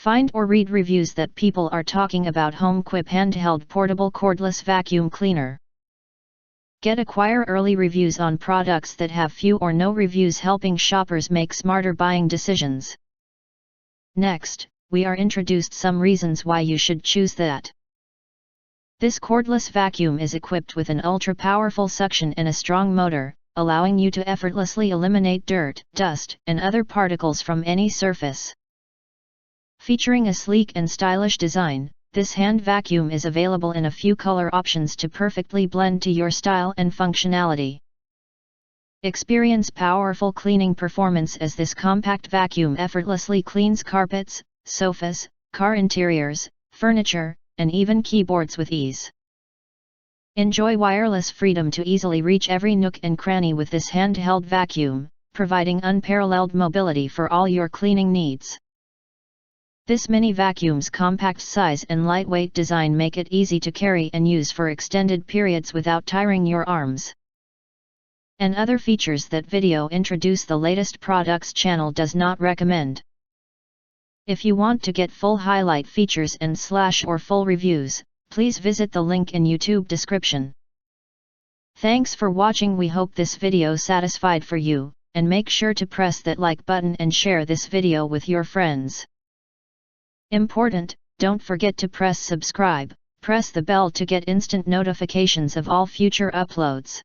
Find or read reviews that people are talking about HOMEQUIP Handheld Portable Cordless Vacuum Cleaner. Acquire early reviews on products that have few or no reviews, helping shoppers make smarter buying decisions. Next, we are introduced some reasons why you should choose that. This cordless vacuum is equipped with an ultra-powerful suction and a strong motor, allowing you to effortlessly eliminate dirt, dust, and other particles from any surface. Featuring a sleek and stylish design, this hand vacuum is available in a few color options to perfectly blend to your style and functionality. Experience powerful cleaning performance as this compact vacuum effortlessly cleans carpets, sofas, car interiors, furniture, and even keyboards with ease. Enjoy wireless freedom to easily reach every nook and cranny with this handheld vacuum, providing unparalleled mobility for all your cleaning needs. This mini vacuum's compact size and lightweight design make it easy to carry and use for extended periods without tiring your arms. And other features that video introduce the latest products channel does not recommend. If you want to get full highlight features and / full reviews, please visit the link in YouTube description. Thanks for watching. We hope this video satisfied for you, and make sure to press that like button and share this video with your friends. Important, don't forget to press subscribe, press the bell to get instant notifications of all future uploads.